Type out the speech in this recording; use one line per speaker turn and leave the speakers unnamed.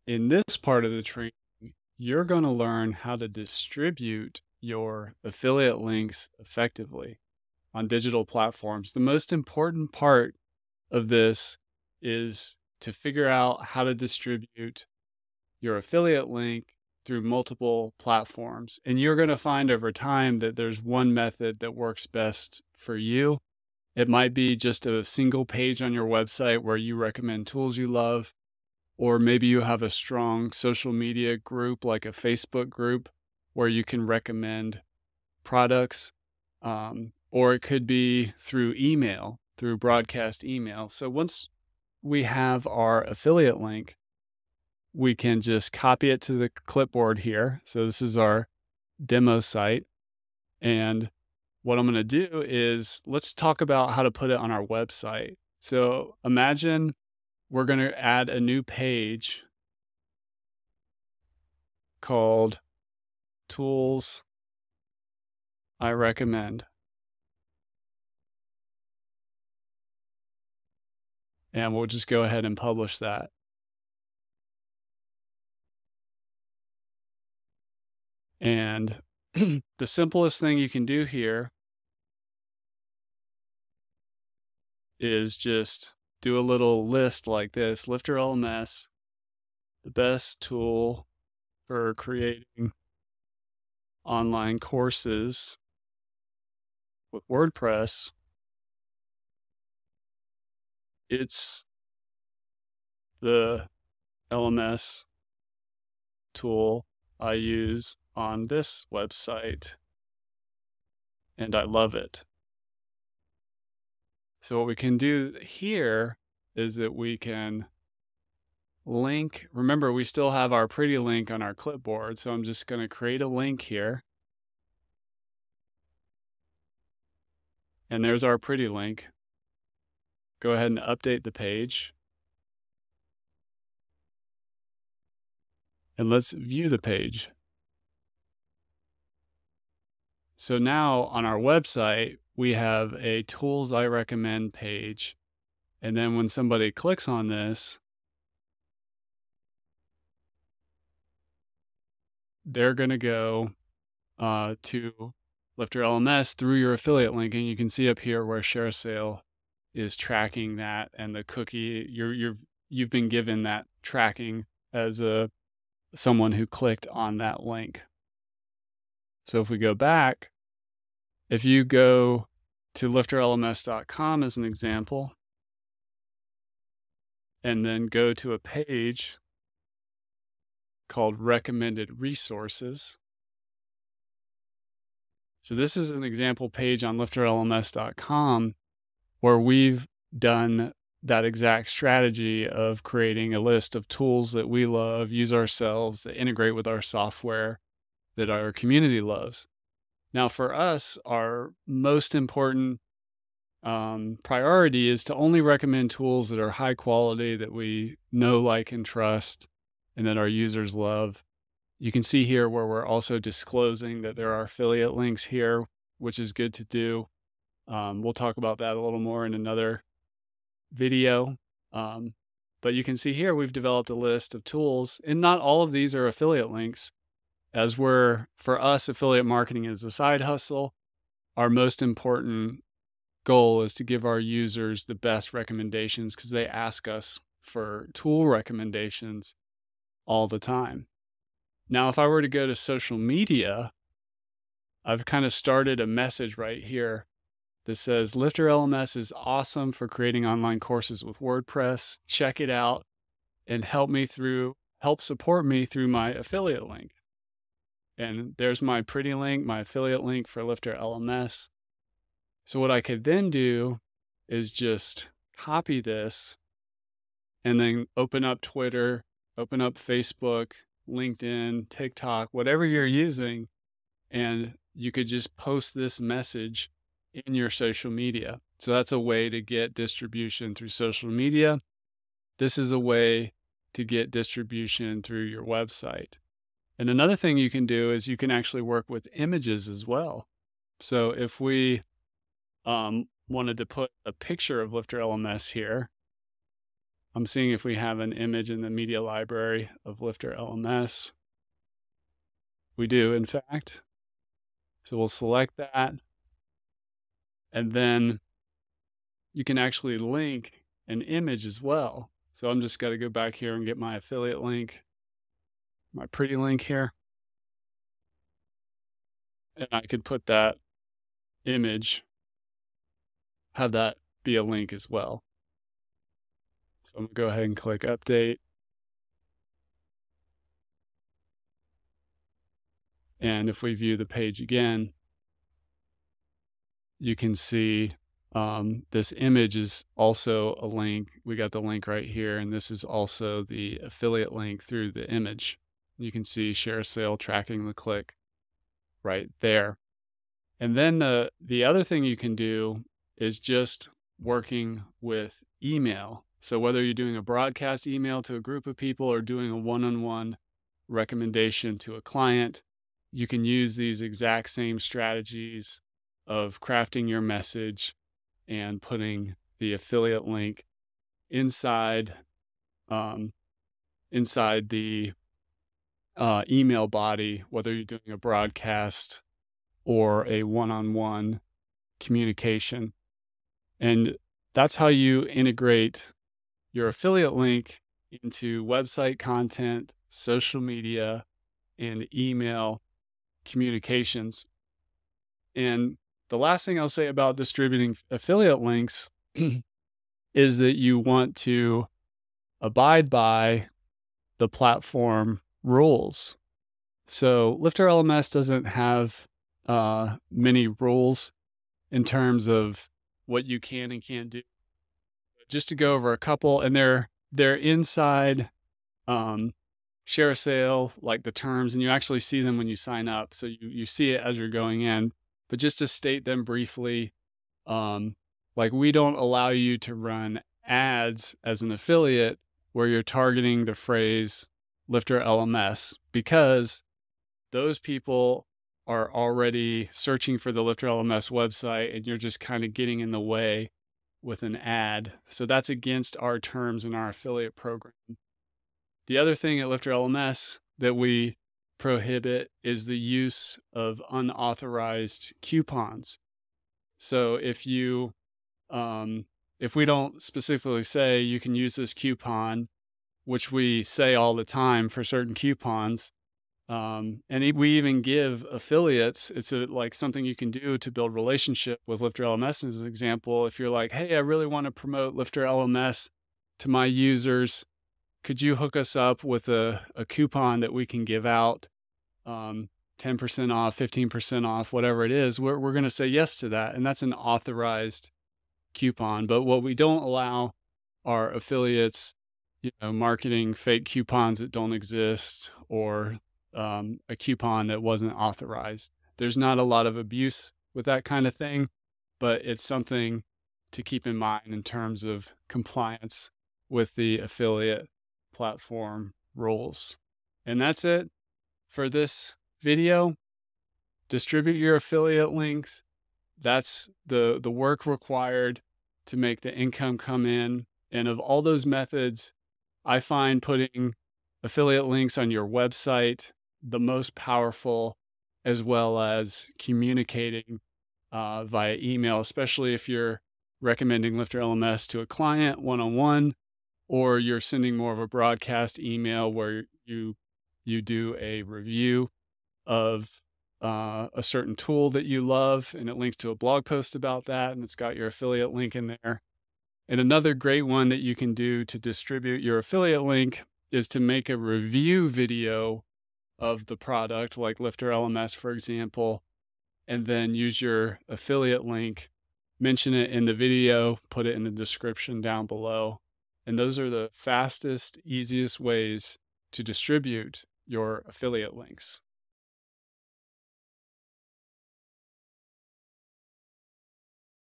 In this part of the training, you're going to learn how to distribute your affiliate links effectively on digital platforms. The most important part of this is to figure out how to distribute your affiliate link through multiple platforms. And you're going to find over time that there's one method that works best for you. It might be just a single page on your website where you recommend tools you love, or maybe you have a strong social media group like a Facebook group where you can recommend products, or it could be through email, through broadcast email. So once we have our affiliate link, we can just copy it to the clipboard here. So this is our demo site. And what I'm going to do is let's talk about how to put it on our website. So imagine we're going to add a new page called Tools I Recommend. And we'll just go ahead and publish that. And the simplest thing you can do here is just do a little list like this. LifterLMS, the best tool for creating online courses with WordPress. It's the LMS tool I use on this website, and I love it. So what we can do here is that we can link. Remember, we still have our pretty link on our clipboard, so I'm just going to create a link here. And there's our pretty link. Go ahead and update the page. And let's view the page. So now on our website, we have a Tools I Recommend page. And then when somebody clicks on this, they're going to go to LifterLMS through your affiliate link. And you can see up here where ShareSale is tracking that, and the cookie, you've been given that tracking as someone who clicked on that link. So if we go back, if you go to LifterLMS.com as an example, and then go to a page called Recommended Resources. So this is an example page on LifterLMS.com where we've done that exact strategy of creating a list of tools that we love, use ourselves, that integrate with our software, that our community loves. Now for us, our most important priority is to only recommend tools that are high quality, that we know, like, and trust, and that our users love. You can see here where we're also disclosing that there are affiliate links here, which is good to do. We'll talk about that a little more in another video. But you can see here we've developed a list of tools, and not all of these are affiliate links. As for us, affiliate marketing is a side hustle. Our most important goal is to give our users the best recommendations because they ask us for tool recommendations all the time. Now, if I were to go to social media, I've kind of started a message right here that says LifterLMS is awesome for creating online courses with WordPress. Check it out and help support me through my affiliate link. And there's my pretty link, my affiliate link for LifterLMS. So what I could then do is just copy this and then open up Twitter, open up Facebook, LinkedIn, TikTok, whatever you're using, and you could just post this message in your social media. So that's a way to get distribution through social media. This is a way to get distribution through your website. And another thing you can do is you can actually work with images as well. So if we wanted to put a picture of LifterLMS here, I'm seeing if we have an image in the media library of LifterLMS. We do, in fact. So we'll select that, and then you can actually link an image as well. So I'm just got to go back here and get my affiliate link, my pretty link here. And I could put that image, have that be a link as well. So I'm gonna go ahead and click update. And if we view the page again, you can see this image is also a link. We got the link right here, and this is also the affiliate link through the image. You can see share a sale tracking the click right there. And then the other thing you can do is just working with email. So whether you're doing a broadcast email to a group of people or doing a one-on-one recommendation to a client, you can use these exact same strategies of crafting your message and putting the affiliate link inside inside the email body, whether you're doing a broadcast or a one-on-one communication. And that's how you integrate your affiliate link into website content, social media, and email communications. And the last thing I'll say about distributing affiliate links is that you want to abide by the platform rules. So LifterLMS doesn't have many rules in terms of what you can and can't do. Just to go over a couple, and they're inside share a sale, like the terms, and you actually see them when you sign up. So you see it as you're going in. But just to state them briefly, like we don't allow you to run ads as an affiliate where you're targeting the phrase LifterLMS, because those people are already searching for the LifterLMS website and you're just kind of getting in the way with an ad. So that's against our terms in our affiliate program. The other thing at LifterLMS that we prohibit is the use of unauthorized coupons. So if we don't specifically say you can use this coupon, which we say all the time for certain coupons, and we even give affiliates, it's like something you can do to build relationship with LifterLMS. As an example, if you're like, hey, I really want to promote LifterLMS to my users, could you hook us up with a coupon that we can give out, 10% off, 15% off, whatever it is? We're going to say yes to that. And that's an authorized coupon. But what we don't allow are affiliates, marketing fake coupons that don't exist, or a coupon that wasn't authorized. There's not a lot of abuse with that kind of thing, but it's something to keep in mind in terms of compliance with the affiliate platform rules. And that's it for this video. Distribute your affiliate links. That's the work required to make the income come in. And of all those methods, I find putting affiliate links on your website the most powerful, as well as communicating via email, especially if you're recommending LifterLMS to a client one-on-one, or you're sending more of a broadcast email where you do a review of a certain tool that you love, and it links to a blog post about that, and it's got your affiliate link in there. And another great one that you can do to distribute your affiliate link is to make a review video of the product, like LifterLMS, for example, and then use your affiliate link, mention it in the video, put it in the description down below. And those are the fastest, easiest ways to distribute your affiliate links.